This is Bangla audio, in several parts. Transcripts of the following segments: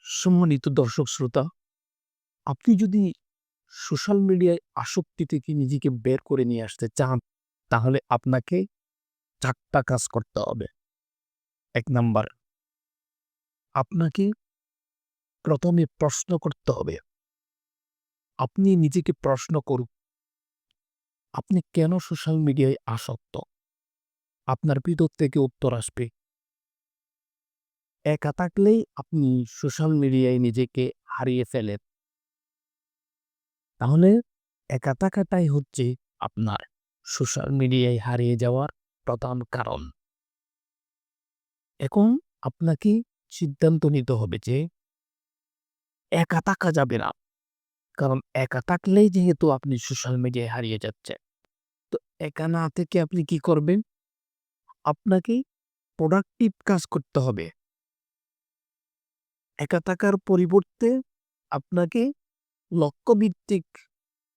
সম্মানিত দর্শক শ্রোতা, আপনি যদি সোশ্যাল মিডিয়ায় আসক্তি থেকে নিজেকে বের করে নিয়ে আসতে চান, তাহলে আপনাকে ৪ টা কাজ করতে হবে। ১ নাম্বার, আপনাকে ১ম এ প্রশ্ন করতে হবে। আপনি নিজেকে প্রশ্ন করুন, আপনি কেন সোশ্যাল মিডিয়ায় আসক্ত? আপনার ভিতর থেকে উত্তর আসবে। একা থাকলেই আপনি সোশ্যাল মিডিয়ায় নিজেকে হারিয়ে ফেলেন। তাহলে একা থাকাটাই হচ্ছে আপনার সোশ্যাল মিডিয়ায় হারিয়ে যাওয়ার প্রধান কারণ। এখন আপনাকে সিদ্ধান্ত নিতে হবে যে একা থাকা যাবে না। কারণ একা থাকলেই যেহেতু আপনি সোশ্যাল মিডিয়ায় হারিয়ে যাচ্ছেন। তো একা না থেকে আপনি কি করবেন? আপনাকে প্রোডাক্টিভ কাজ করতে হবে। একা থাকার পরিবর্তে আপনাকে লক্ষ্যভিত্তিক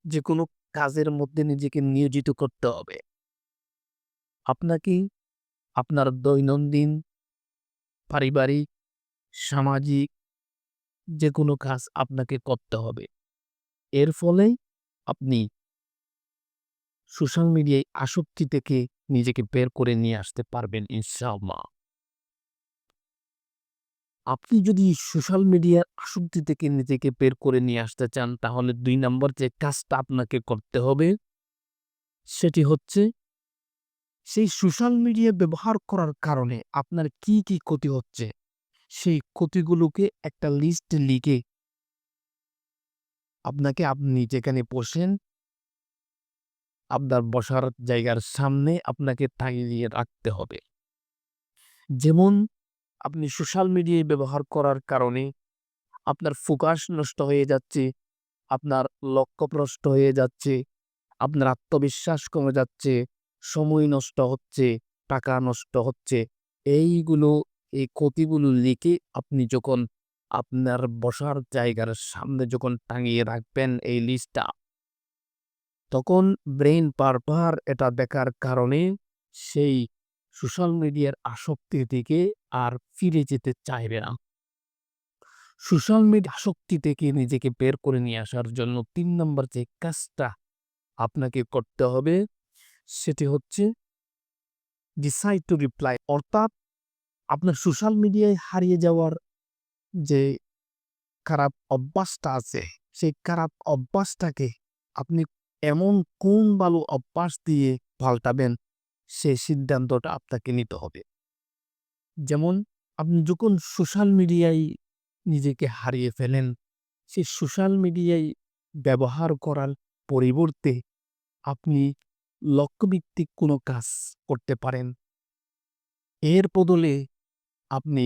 যেকোনো কাজের মধ্যে নিজেকে নিয়োজিত করতে হবে। আপনাকে আপনার দৈনন্দিন, পারিবারিক, সামাজিক যেকোনো কাজ আপনাকে করতে হবে। এর ফলেই আপনি সোশ্যাল মিডিয়ায় আসক্তি থেকে নিজেকে বের করে নিয়ে আসতে পারবেন ইনশাআল্লাহ। আপনি যদি সোশ্যাল মিডিয়ার আসক্তি থেকে নিজেকে বের করে নিয়ে আসতে চান, তাহলে ২ নাম্বার যে কাজটা আপনাকে করতে হবে, সেটি হচ্ছে সেই সোশ্যাল মিডিয়া ব্যবহার করার কারণে আপনার কি ক্ষতি হচ্ছে, সেই ক্ষতিগুলোকে একটা লিস্ট লিখে আপনি যেখানে বসেন, আপনার বসার জায়গার সামনে আপনাকে টাঙিয়ে রাখতে হবে। যেমন আপনি সোশ্যাল মিডিয়ায় ব্যবহার করার কারণে আপনার ফোকাস নষ্ট হয়ে যাচ্ছে, আপনার লক্ষ্য ভ্রষ্ট হয়ে যাচ্ছে, আপনার আত্মবিশ্বাস কমে যাচ্ছে, সময় নষ্ট হচ্ছে, টাকা নষ্ট হচ্ছে। এইগুলো, এই ক্ষতিগুলো লিখে আপনি যখন আপনার বসার জায়গার সামনে যখন টাঙিয়ে রাখবেন এই লিস্টটা, তখন ব্রেইন বারবার এটা দেখার কারণে সেই সোশ্যাল মিডিয়ার আসক্তি থেকে আর ফিরে যেতে চাইবে না। সোশ্যাল মিডিয়া আসক্তি থেকে নিজেকে বের করে নিয়ে আসার জন্য ৩ নম্বর যে কাজটা আপনাকে করতে হবে, সেটি হচ্ছে ডিসাইড টু রিপ্লাই, অর্থাৎ আপনার সোশ্যাল মিডিয়ায় হারিয়ে যাওয়ার যে খারাপ অভ্যাসটা আছে, সেই খারাপ অভ্যাসটাকে আপনি এমন কোন ভালো অভ্যাস দিয়ে পাল্টাবেন, সেই সিদ্ধান্তটা আপনাকে নিতে হবে। যেমন আপনি যখন সোশ্যাল মিডিয়ায় নিজেকে হারিয়ে ফেলেন, সেই সোশ্যাল মিডিয়ায় ব্যবহার করার পরিবর্তে আপনি লক্ষ্যভিত্তিক কোনো কাজ করতে পারেন। এর বদলে আপনি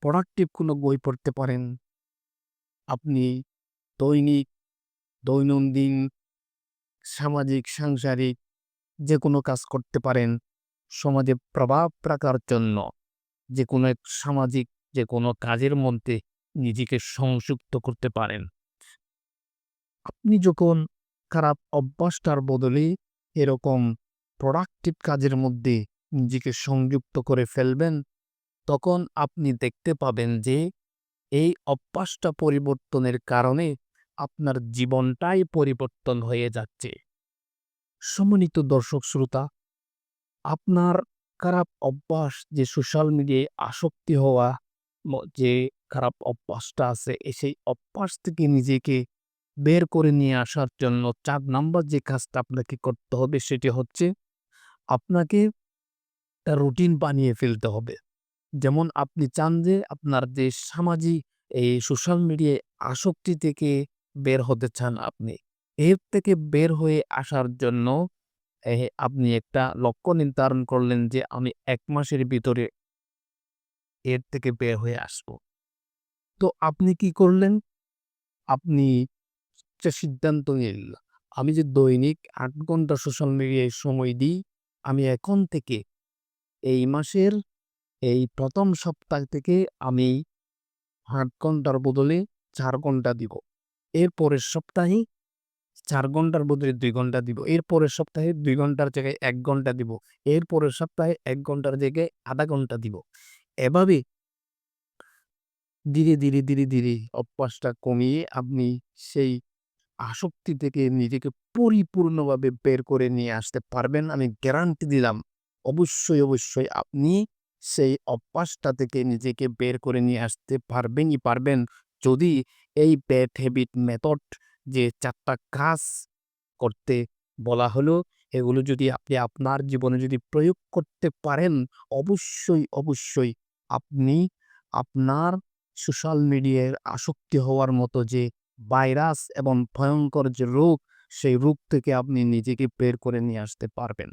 প্রোডাক্টিভ কোনো বই পড়তে পারেন। আপনি দৈনিক, দৈনন্দিন, সামাজিক, সাংসারিক যেকোনো কাজ করতে পারেন। সমাজে প্রভাব রাখার জন্য যেকোনো এক সামাজিক যেকোনো কাজের মধ্যে নিজেকে সংযুক্ত করতে পারেন। আপনি যখন খারাপ অভ্যাসটার বদলে এরকম প্রোডাক্টিভ কাজের মধ্যে নিজেকে সংযুক্ত করে ফেলবেন, তখন আপনি দেখতে পাবেন যে এই অভ্যাসটা পরিবর্তনের কারণে আপনার জীবনটাই পরিবর্তন হয়ে যাচ্ছে। সম্মানিত দর্শক শ্রোতা, আপনার খারাপ অভ্যাস যে সোশ্যাল মিডিয়ায় আসক্তি হওয়া, যে খারাপ অভ্যাসটা আছে, সেই অভ্যাস থেকে নিজেকে বের করে নিয়ে আসার জন্য ৪ নাম্বার যে কাজটা আপনাকে করতে হবে, সেটি হচ্ছে আপনাকে একটা রুটিন বানিয়ে ফেলতে হবে। যেমন আপনি চান যে আপনার যে সামাজিক এই সোশ্যাল মিডিয়ায় আসক্তি থেকে বের হতে চান আপনি। এর থেকে বের হয়ে আসার জন্য এ আপনি একটা লক্ষ্য নির্ধারণ করলেন যে আমি ১ মাসের ভিতরে এর থেকে বের হয়ে আসবো। তো আপনি কি করলেন? আপনি একটা সিদ্ধান্ত নিলেন। আমি যে দৈনিক ৮ ঘন্টা সোশ্যাল মিডিয়ায় সময় দিই, আমি এখন থেকে এই মাসের এই ১ম সপ্তাহ থেকে আমি ৮ ঘন্টার বদলে ৪ ঘন্টা দিব। এর পরের সপ্তাহে ৪ ঘন্টার বদলে ২ ঘন্টা দিব। এর পরের সপ্তাহে ২ ঘন্টার জায়গায় ১ ঘন্টা দিব। এর পরের সপ্তাহে ১ ঘন্টার জায়গায় ০.৫ ঘন্টা দিব। এভাবে ধীরে ধীরে অভ্যাসটা কমিয়ে আপনি সেই আসক্তি থেকে নিজেকে পরিপূর্ণভাবে বের করে নিয়ে আসতে পারবেন। আমি গ্যারান্টি দিলাম। অবশ্যই আপনি সেই অভ্যাসটা থেকে নিজেকে বের করে নিয়ে আসতে পারবেনই পারবেন। যদি এই ব্যাড হ্যাবিট মেথড যে ৪ টা কাজ করতে বলা হলো, এগুলো যদি আপনি আপনার জীবনে যদি প্রয়োগ করতে পারেন, অবশ্যই আপনি আপনার সোশ্যাল মিডিয়ায় আসক্তি হওয়ার মতো যে ভাইরাস এবং ভয়ংকর যে রোগ, সেই রোগ থেকে আপনি নিজেকে বের করে নিয়ে আসতে পারবেন।